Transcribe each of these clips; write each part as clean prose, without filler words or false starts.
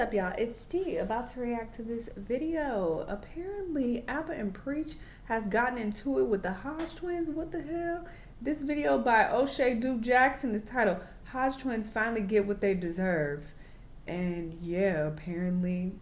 up, y'all? It's T, about to react to this video. Apparently, Abba and Preach has gotten into it with the Hodge twins. What the hell? This video by O'Shea Duke Jackson is titled Hodge Twins Finally Get What They Deserve. And yeah, apparently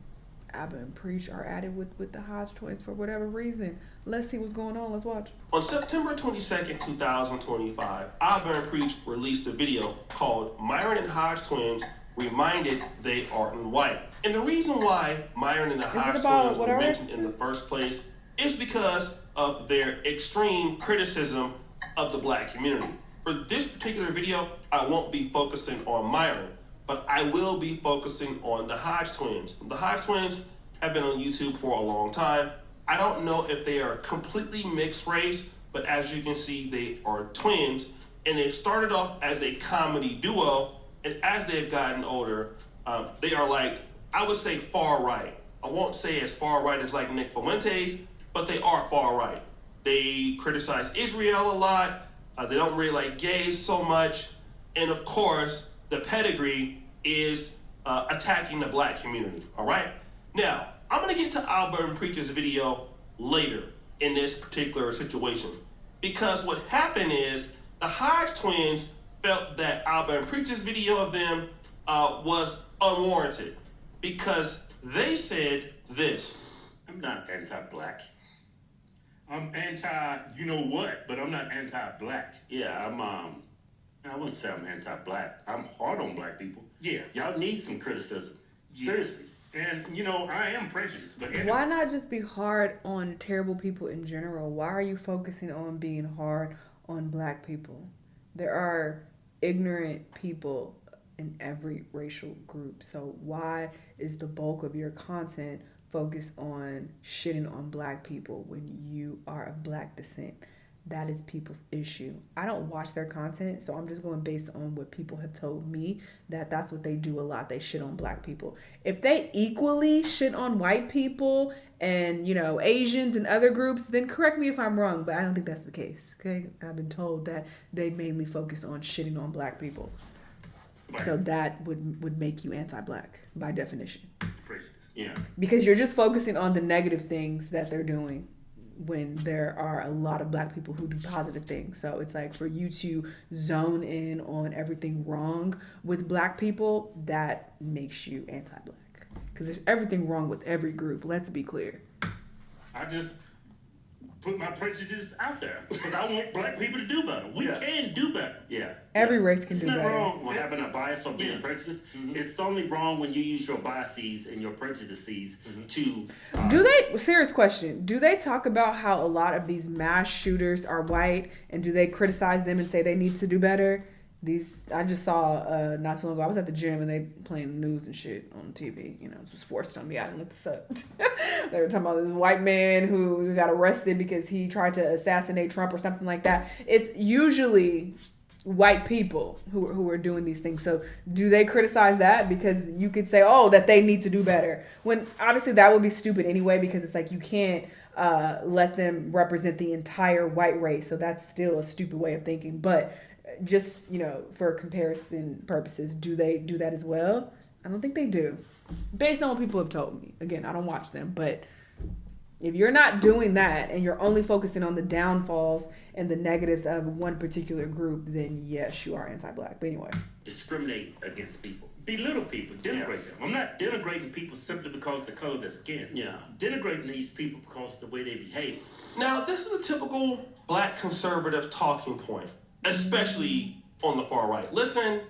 Abba and Preach are at it with the Hodge twins for whatever reason. Let's see what's going on. Let's watch. On September 22nd, 2025, Abba and Preach released a video called Myron and Hodge Twins Reminded They Aren't White. And the reason why Myron and the Hodge twins were mentioned in the first place is because of their extreme criticism of the black community. For this particular video, I won't be focusing on Myron, but I will be focusing on the Hodge twins. The Hodge twins have been on YouTube for a long time. I don't know if they are completely mixed race, but as you can see, they are twins, and they started off as a comedy duo, and as they've gotten older, they are like, I would say far right. I won't say as far right as like Nick Fuentes, but they are far right. They criticize Israel a lot. They don't really like gays so much. And of course, the pedigree is attacking the black community, all right? Now, I'm gonna get to Abba and Preach's video later in this particular situation, because what happened is the Hodge twins felt that Abba and Preach's video of them was unwarranted because they said this. I'm not anti-black. I'm anti-you-know-what, but I'm not anti-black. Yeah, I wouldn't say I'm anti-black. I'm hard on black people. Yeah. Y'all need some criticism. Yeah. Seriously. And, I am prejudiced. But anyway. Why not just be hard on terrible people in general? Why are you focusing on being hard on black people? There are ignorant people in every racial group. So why is the bulk of your content focused on shitting on black people when you are of black descent? That is people's issue. I don't watch their content, so I'm just going based on what people have told me that's what they do a lot. They shit on black people. If they equally shit on white people and, Asians and other groups, then correct me if I'm wrong, but I don't think that's the case. Okay? I've been told that they mainly focus on shitting on black people. Right. So that would make you anti-black by definition. Prejudice. Yeah. Because you're just focusing on the negative things that they're doing, when there are a lot of black people who do positive things. So it's like for you to zone in on everything wrong with black people, that makes you anti-black. Because there's everything wrong with every group. Let's be clear. I just put my prejudice out there because I want black people to do better. We can do better. Yeah. Every race can do better. It's not wrong with having a bias or being prejudiced. Mm-hmm. It's only wrong when you use your biases and your prejudices to... Serious question, do they talk about how a lot of these mass shooters are white, and do they criticize them and say they need to do better? I just saw not so long ago, I was at the gym and they playing the news and shit on TV. It was forced on me. I didn't look this up. They were talking about this white man who got arrested because he tried to assassinate Trump or something like that. It's usually white people who are doing these things. So do they criticize that? Because you could say, that they need to do better. When obviously that would be stupid anyway, because it's like you can't let them represent the entire white race. So that's still a stupid way of thinking. But just, for comparison purposes, do they do that as well? I don't think they do. Based on what people have told me. Again, I don't watch them, but if you're not doing that and you're only focusing on the downfalls and the negatives of one particular group, then yes, you are anti-black. But anyway. Discriminate against people. Belittle people. Denigrate them. I'm not denigrating people simply because of the color of their skin. Yeah. Denigrating these people because of the way they behave. Now, this is a typical black conservative talking point, especially on the far right. Listen,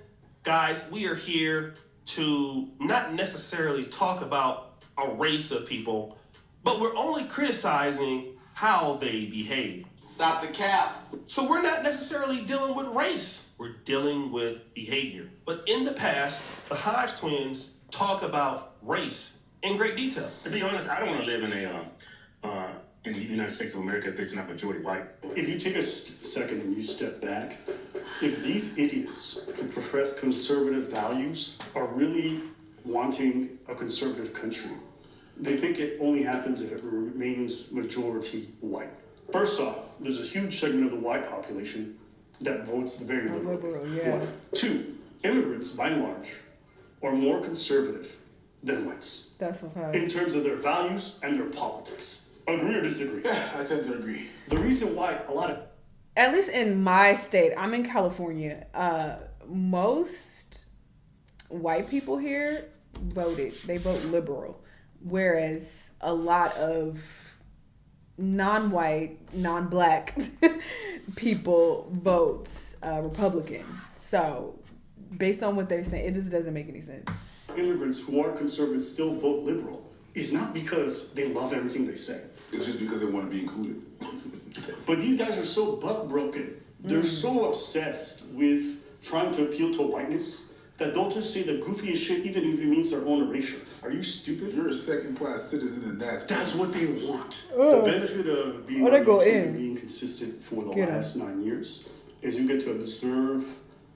guys, we are here to not necessarily talk about a race of people, but we're only criticizing how they behave. Stop the cap. So we're not necessarily dealing with race. We're dealing with behavior. But in the past, the Hodge twins talk about race in great detail. To be honest, I don't want to live in the United States of America if it's not majority white. If you take a second and you step back, if these idiots who profess conservative values are really wanting a conservative country, they think it only happens if it remains majority white. First off, there's a huge segment of the white population that votes very liberal. Yeah. One. Two, immigrants, by and large, are more conservative than whites. That's a fact. In terms of their values and their politics. Agree or disagree? Yeah, I tend to agree. The reason why a lot of... At least in my state, I'm in California, most white people here they vote liberal, whereas a lot of non-white, non-black people vote Republican. So based on what they're saying, it just doesn't make any sense. Immigrants who are conservative still vote liberal is not because they love everything they say. It's just because they want to be included. But these guys are so buck broken. They're so obsessed with trying to appeal to whiteness that they'll just say the goofiest shit even if it means their own erasure. Are you stupid? You're a second-class citizen, and that's what they want. The benefit of being being consistent for the last 9 years is you get to observe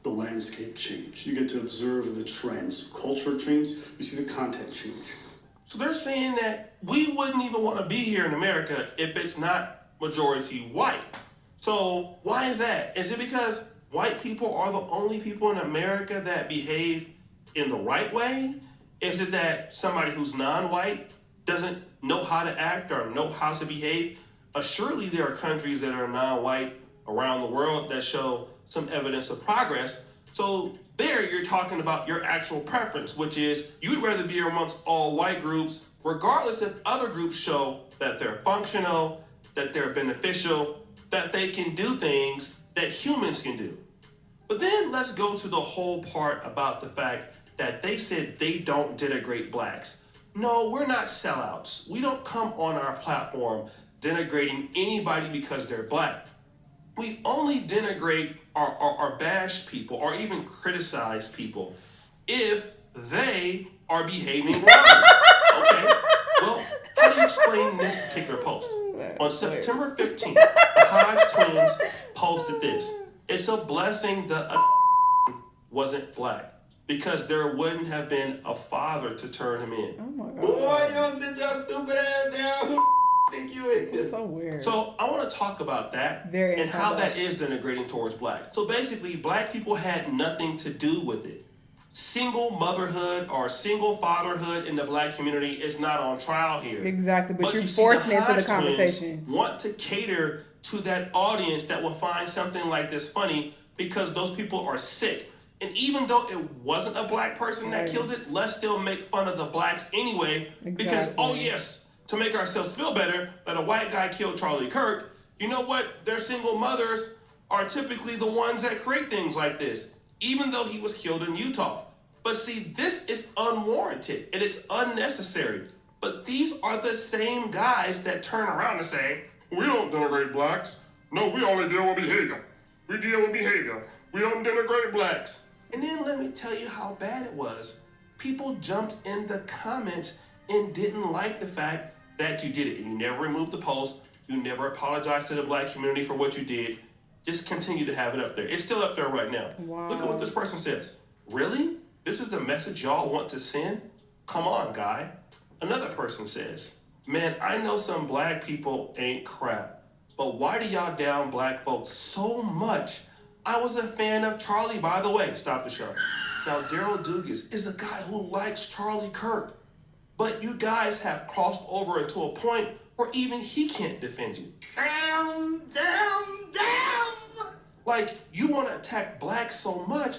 the landscape change. You get to observe the trends, culture change. You see the content change. So they're saying that we wouldn't even want to be here in America if it's not majority white. So why is that? Is it because white people are the only people in America that behave in the right way? Is it that somebody who's non-white doesn't know how to act or know how to behave? Surely there are countries that are non-white around the world that show some evidence of progress. So there you're talking about your actual preference, which is you'd rather be amongst all white groups, regardless if other groups show that they're functional, that they're beneficial, that they can do things that humans can do. But then let's go to the whole part about the fact that they said they don't denigrate blacks. No, we're not sellouts. We don't come on our platform denigrating anybody because they're black. We only denigrate or bash people or even criticize people if they are behaving wrong. Okay, well, how do you explain this particular post? On September 15th, the Hodge twins posted this. It's a blessing the wasn't black because there wouldn't have been a father to turn him in. Oh my God. Boy, you don't sit your stupid ass down. Who think you is? It's so weird. So I want to talk about that and how that is denigrating towards black. So basically, black people had nothing to do with it. Single motherhood or single fatherhood in the black community is not on trial here. Exactly, but you're forcing it into the conversation. Want to cater to that audience that will find something like this funny because those people are sick. And even though it wasn't a black person that killed it, let's still make fun of the blacks anyway. Because, oh yes, to make ourselves feel better that a white guy killed Charlie Kirk, you know what? Their single mothers are typically the ones that create things like this, even though he was killed in Utah. But see, this is unwarranted and it's unnecessary. But these are the same guys that turn around and say, we don't denigrate blacks. No, we only deal with behavior. We deal with behavior. We don't denigrate blacks. And then let me tell you how bad it was. People jumped in the comments and didn't like the fact that you did it. And you never removed the post. You never apologized to the black community for what you did. Just continue to have it up there. It's still up there right now. Wow. Look at what this person says. Really? This is the message y'all want to send? Come on, guy. Another person says, man, I know some black people ain't crap, but why do y'all down black folks so much? I was a fan of Charlie, by the way. Stop the show. Now, Daryl Dugas is a guy who likes Charlie Kirk, but you guys have crossed over into a point where even he can't defend you. Damn. Like, you want to attack blacks so much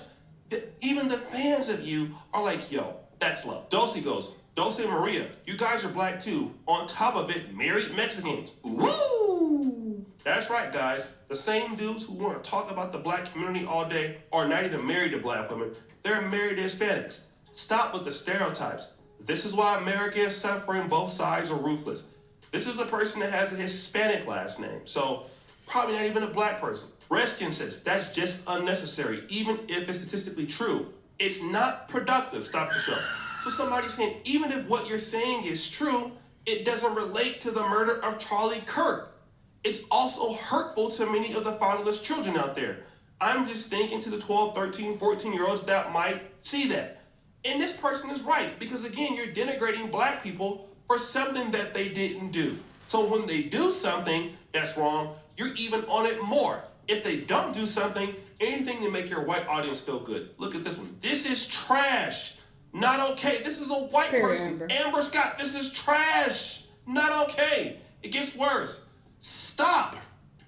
that even the fans of you are like, yo, that's low. Dulce goes, Dulce and Maria, you guys are black too. On top of it, married Mexicans. Woo! That's right, guys. The same dudes who want to talk about the black community all day are not even married to black women. They're married to Hispanics. Stop with the stereotypes. This is why America is suffering. Both sides are ruthless. This is a person that has a Hispanic last name, so probably not even a black person. Reskin says that's just unnecessary, even if it's statistically true. It's not productive. Stop the show. So somebody's saying, even if what you're saying is true, it doesn't relate to the murder of Charlie Kirk. It's also hurtful to many of the fatherless children out there. I'm just thinking to the 12, 13, 14-year-olds that might see that. And this person is right, because again, you're denigrating black people for something that they didn't do. So when they do something that's wrong, you're even on it more. If they don't do something, anything to make your white audience feel good. Look at this one. This is trash. Not okay. This is a white person. Amber Scott, this is trash. Not okay. It gets worse. Stop.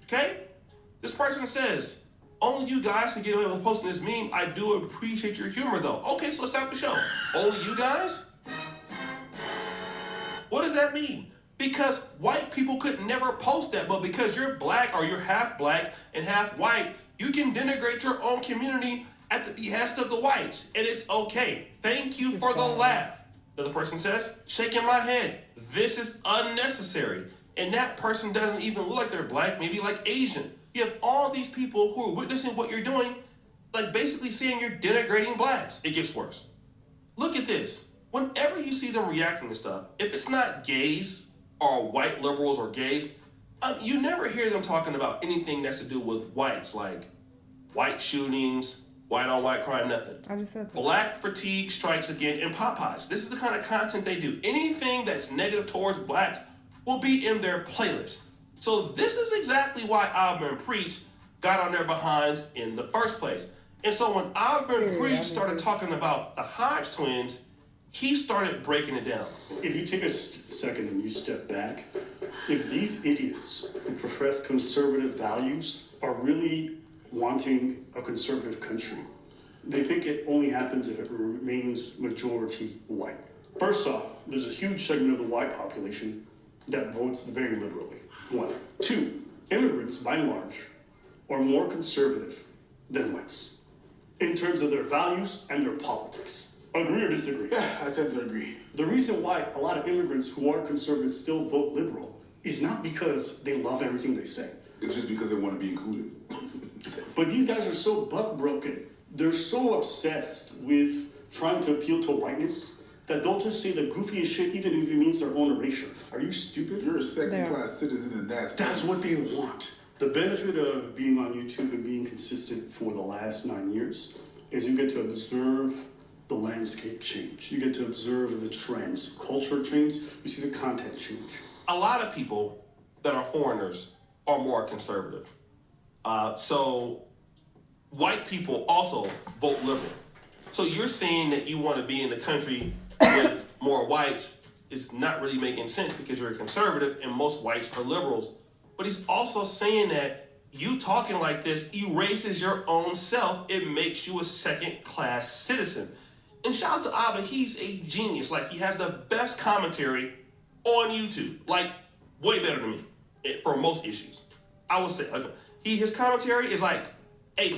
Okay? This person says, only you guys can get away with posting this meme. I do appreciate your humor, though. Okay, so let's stop the show. Only you guys? What does that mean? Because white people could never post that, but because you're black or you're half black and half white, you can denigrate your own community at the behest of the whites, and it's okay. Thank you for the laugh. Another person says, shaking my head. This is unnecessary. And that person doesn't even look like they're black, maybe like Asian. You have all these people who are witnessing what you're doing, like basically saying you're denigrating blacks. It gets worse. Look at this. Whenever you see them reacting to stuff, if it's not gays or white liberals or gays, you never hear them talking about anything that's to do with whites, like white shootings, white on white crime, nothing. I just said that. Black fatigue strikes again in Popeyes. This is the kind of content they do. Anything that's negative towards blacks will be in their playlist. So this is exactly why Auburn Preach got on their behinds in the first place. And so when Auburn Preach started talking about the Hodge twins, he started breaking it down. If you take a second and you step back, if these idiots who profess conservative values are really wanting a conservative country, they think it only happens if it remains majority white. First off, there's a huge segment of the white population that votes very liberally. 1. 2, immigrants, by and large, are more conservative than whites in terms of their values and their politics. Agree or disagree? Yeah, I tend to agree. The reason why a lot of immigrants who are conservative still vote liberal is not because they love everything they say. It's just because they want to be included. But these guys are so buck-broken. They're so obsessed with trying to appeal to whiteness that they'll just say the goofiest shit even if it means their own erasure. Are you stupid? You're a second-class citizen, and that's what they want. The benefit of being on YouTube and being consistent for the last 9 years is you get to observe the landscape change. You get to observe the trends, culture change. You see the content change. A lot of people that are foreigners are more conservative. So white people also vote liberal. So you're saying that you want to be in a country with more whites. It's not really making sense because you're a conservative and most whites are liberals. But he's also saying that you talking like this erases your own self. It makes you a second-class citizen. And shout out to Abba, he's a genius. Like, he has the best commentary on YouTube. Like, way better than me for most issues. I would say, his commentary is like A+.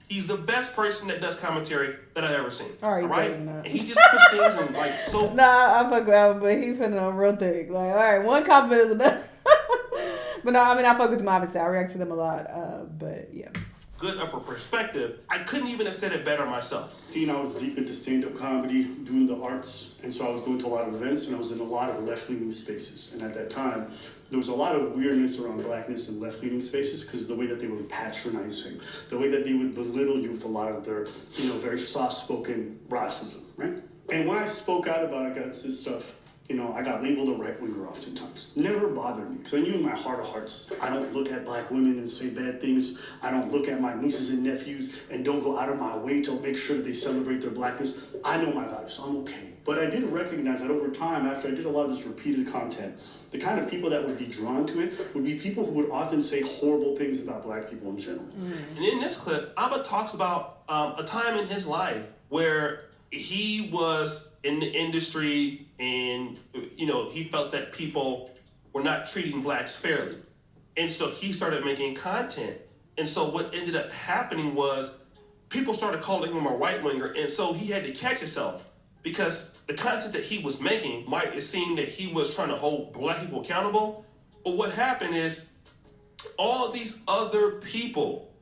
He's the best person that does commentary that I've ever seen. All right? And he just puts things in like so. Nah, I fuck with Abba, but he putting on real thick. Like, all right, one compliment is enough. But no, I mean, I fuck with them obviously. I react to them a lot. But yeah. Good for perspective. I couldn't even have said it better myself. I was deep into stand-up comedy, doing the arts, and so I was going to a lot of events, and I was in a lot of left-leaning spaces. And at that time, there was a lot of weirdness around blackness in left-leaning spaces because of the way that they were patronizing, the way that they would belittle you with a lot of their, very soft-spoken racism, right? And when I spoke out about against this stuff, I got labeled a right-winger oftentimes. Never bothered me, because I knew in my heart of hearts, I don't look at black women and say bad things. I don't look at my nieces and nephews and don't go out of my way to make sure that they celebrate their blackness. I know my values, so I'm okay. But I did recognize that over time, after I did a lot of this repeated content, the kind of people that would be drawn to it would be people who would often say horrible things about black people in general. And in this clip, Abba talks about a time in his life where he was in the industry and, he felt that people were not treating blacks fairly. And so he started making content. And so what ended up happening was people started calling him a right winger. And so he had to catch himself because the content that he was making might seem that he was trying to hold black people accountable. But what happened is all these other people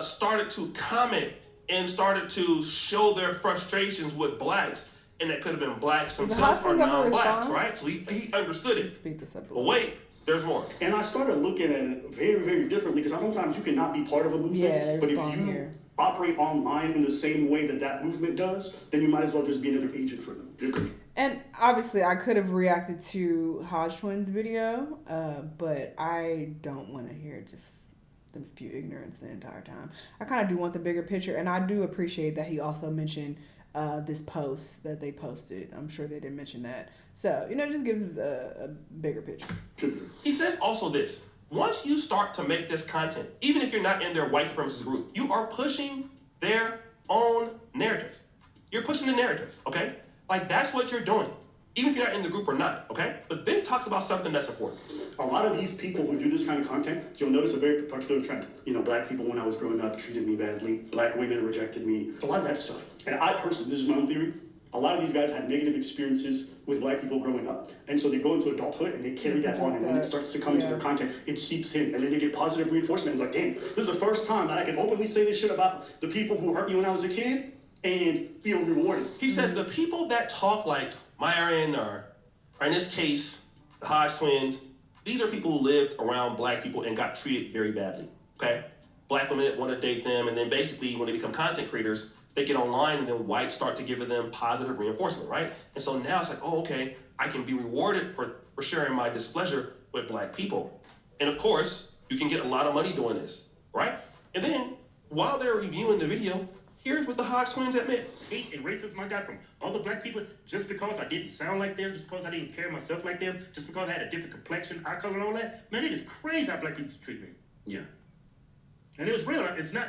started to comment and started to show their frustrations with blacks. And that could have been blacks themselves or non-blacks, right? So he understood it. But wait, there's more. And I started looking at it very, very differently because sometimes you cannot be part of a movement. But if you operate online in the same way that movement does, then you might as well just be another agent for them. And obviously, I could have reacted to Hodge Twins' video, but I don't want to hear just them spew ignorance the entire time. I kind of do want the bigger picture, and I do appreciate that he also mentioned this post that they posted. I'm sure they didn't mention that. So, it just gives us a bigger picture. He says also this. Once you start to make this content, even if you're not in their white supremacist group, you are pushing their own narratives. You're pushing the narratives, okay? Like, that's what you're doing, even if you're not in the group or not, okay? But then he talks about something that's important. A lot of these people who do this kind of content, you'll notice a very particular trend. Black people when I was growing up treated me badly. Black women rejected me. It's a lot of that stuff. And I personally, this is my own theory, a lot of these guys had negative experiences with black people growing up. And so they go into adulthood and they carry that on. And when it starts to come into their content, it seeps in. And then they get positive reinforcement. And like, damn, this is the first time that I can openly say this shit about the people who hurt me when I was a kid and feel rewarded. He says the people that talk like Myron or in this case, the Hodge twins, these are people who lived around black people and got treated very badly, okay? Black women want to date them, and then basically when they become content creators, they get online and then whites start to give them positive reinforcement, right? And so now it's like, oh, okay, I can be rewarded for sharing my displeasure with black people. And of course, you can get a lot of money doing this, right? And then while they're reviewing the video, here's what the Hodge twins admit. Hate and racism I got from other black people just because I didn't sound like them, just because I didn't carry myself like them, just because I had a different complexion, eye color, and all that. Man, it is crazy how black people treat me. Yeah. And it was real. It's not.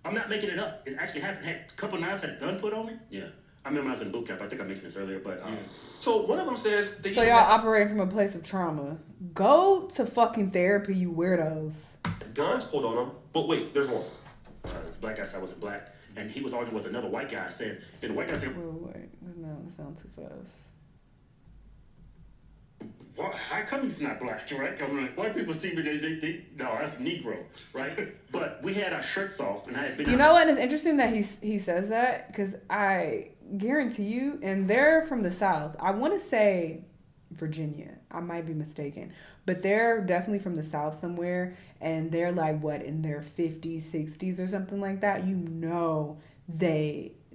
I'm not making it up. It actually happened. Had a couple nights had a gun put on me. Yeah. I remember I was in boot camp. I think I mentioned this earlier, but So one of them says so y'all operating from a place of trauma. Go to fucking therapy, you weirdos. Guns pulled on them, but wait, there's more. This black guy said I wasn't black, and he was arguing with another white guy. And the white guy said, Wait, no, it sounds too fast. well, how come he's not black, right? Because when white people see me, they no, that's a Negro, right? But we had our shirts off, and I had been. You know what? It's interesting that he says that, because I guarantee you, and they're from the South. I want to say Virginia. I might be mistaken, but they're definitely from the South somewhere, and they're like what, in their 50s, 60s or something like that.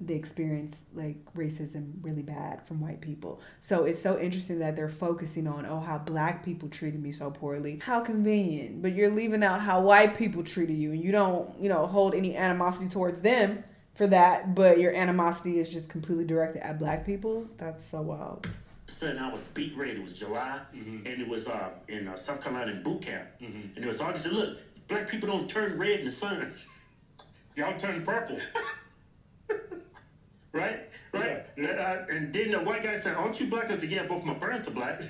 They experience like racism really bad from white people. So it's so interesting that they're focusing on, oh, how black people treated me so poorly. How convenient. But you're leaving out how white people treated you, and you don't, hold any animosity towards them for that, but your animosity is just completely directed at black people. That's so wild. Son, I was beat red. It was July, and it was in South Carolina in boot camp. And it was August. Look, black people don't turn red in the sun. Y'all turn purple. Right? Yeah. And then the white guy said, aren't you black? I said, yeah, both my parents are black.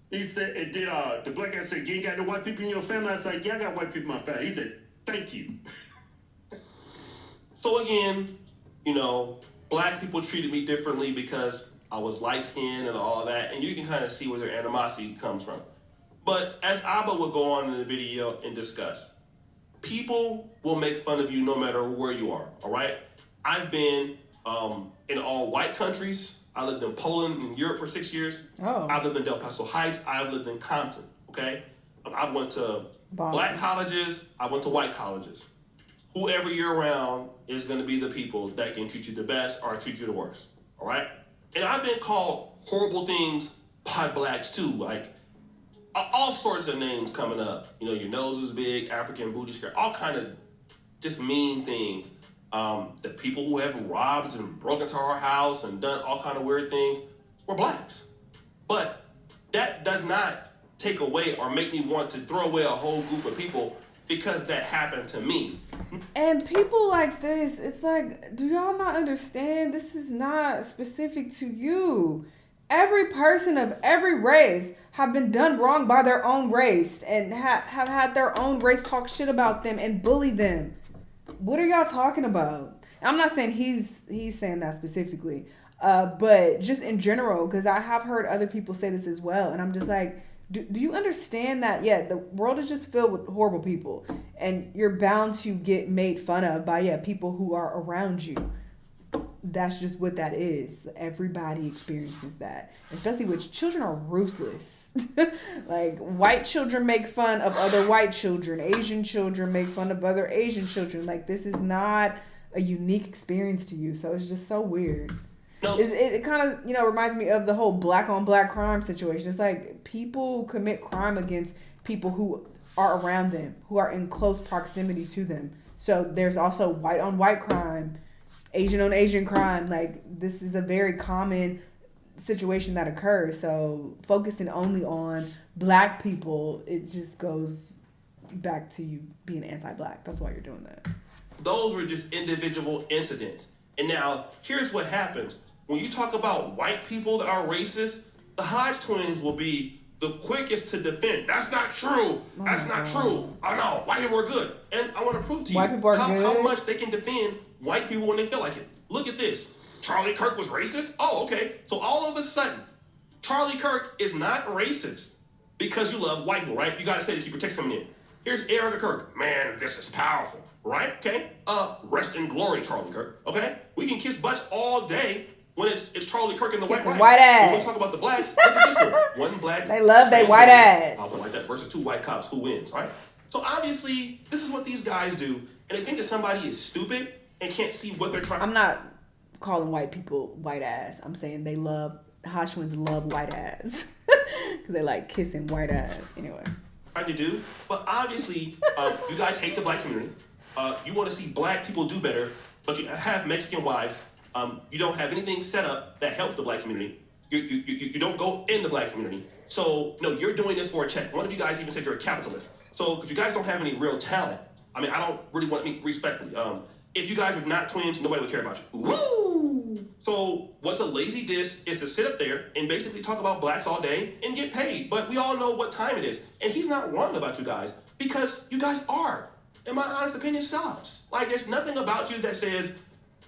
He said, and then the black guy said, you ain't got no white people in your family? I said, yeah, I got white people in my family. He said, thank you. So again, black people treated me differently because I was light-skinned and all that, and you can kind of see where their animosity comes from. But as Abba will go on in the video and discuss, people will make fun of you no matter where you are, all right? I've been in all white countries. I lived in Poland and Europe for 6 years. Oh. I lived in Del Paso Heights. I've lived in Compton, okay? I went to black colleges. I went to white colleges. Whoever you're around is going to be the people that can treat you the best or treat you the worst, all right? And I've been called horrible things by blacks too, like all sorts of names coming up. Your nose is big, African booty skirt, all kind of just mean things. The people who have robbed and broken into our house and done all kind of weird things were blacks. But that does not take away or make me want to throw away a whole group of people because that happened to me. And people like this, it's like, do y'all not understand? This is not specific to you. Every person of every race have been done wrong by their own race and have had their own race talk shit about them and bully them. What are y'all talking about? I'm not saying he's saying that specifically, but just in general, because I have heard other people say this as well, and I'm just like, do you understand that? Yeah, the world is just filled with horrible people, and you're bound to get made fun of by people who are around you. That's just what that is. Everybody experiences that, especially with children are ruthless. Like white children make fun of other white children. Asian children make fun of other Asian children. Like this is not a unique experience to you. So it's just so weird. No. It kind of, reminds me of the whole black on black crime situation. It's like people commit crime against people who are around them, who are in close proximity to them. So there's also white on white crime. Asian on Asian crime. Like, this is a very common situation that occurs. So focusing only on black people, it just goes back to you being anti-black. That's why you're doing that. Those were just individual incidents. And now, here's what happens. When you talk about white people that are racist, the Hodge twins will be the quickest to defend. That's not true. That's not true. Oh no, white people are good. And I want to prove to you how much they can defend white people when they feel like it. Look at this. Charlie Kirk was racist? Oh, okay. So all of a sudden, Charlie Kirk is not racist because you love white people, right? You got to say to keep your text coming in. Here's Erica Kirk. Man, this is powerful, right? Okay. Rest in glory, Charlie Kirk. Okay. We can kiss butts all day when it's Charlie Kirk and the white ass. When we talk about the blacks, look at this one. One black. They love their white ass. I'll put it like that versus two white cops. Who wins, right? So obviously, this is what these guys do, and they think that somebody is stupid and can't see what they're trying. I'm not calling white people white ass. I'm saying Hodge twins love white ass because they like kissing white ass. Anyway. Trying to do, but obviously, you guys hate the black community. You want to see black people do better, but you have Mexican wives. You don't have anything set up that helps the black community. You don't go in the black community. So, no, you're doing this for a check. One of you guys even said you're a capitalist. So, because you guys don't have any real talent. I mean, I don't really want to meet respectfully. If you guys are not twins, nobody would care about you. Woo! So, what's a lazy diss is to sit up there and basically talk about blacks all day and get paid. But we all know what time it is. And he's not wrong about you guys because you guys are, in my honest opinion, sellouts. Like, there's nothing about you that says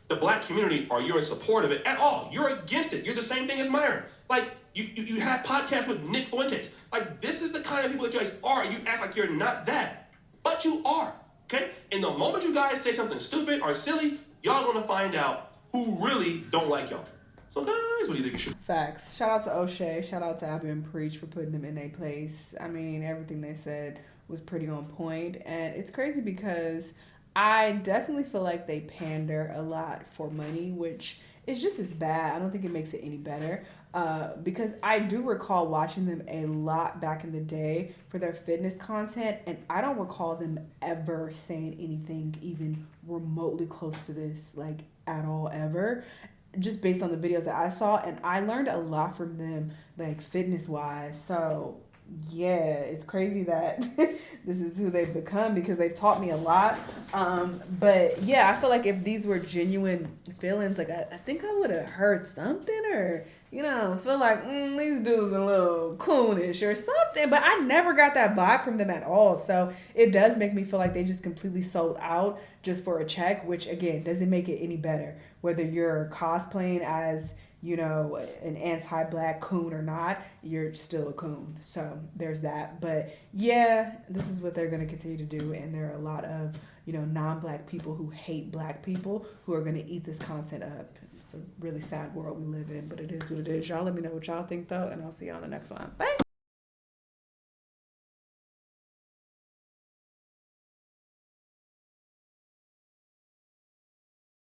the black community or you're in support of it at all. You're against it. You're the same thing as Myron. Like, you have podcasts with Nick Fuentes. Like, this is the kind of people that you guys are. You act like you're not that. But you are. Okay? And the moment you guys say something stupid or silly, y'all gonna find out who really don't like y'all. So guys, what do you think you should? Facts. Shout out to O'Shea. Shout out to Abby and Preach for putting them in their place. I mean, everything they said was pretty on point. And it's crazy because I definitely feel like they pander a lot for money, which is just as bad. I don't think it makes it any better. Because I do recall watching them a lot back in the day for their fitness content, and I don't recall them ever saying anything even remotely close to this, like, at all, ever. Just based on the videos that I saw, and I learned a lot from them, like, fitness-wise. So yeah, it's crazy that this is who they've become because they've taught me a lot. But yeah, I feel like if these were genuine feelings, like I think I would have heard something or, you know, feel like these dudes are a little coonish or something. But I never got that vibe from them at all. So it does make me feel like they just completely sold out just for a check, which again doesn't make it any better. Whether you're cosplaying as, you know, an anti-black coon or not, you're still a coon. So there's that. But yeah, this is what they're going to continue to do. And there are a lot of, you know, non-black people who hate black people who are going to eat this content up. It's a really sad world we live in, but it is what it is. Y'all let me know what y'all think, though, and I'll see you on the next one. Bye.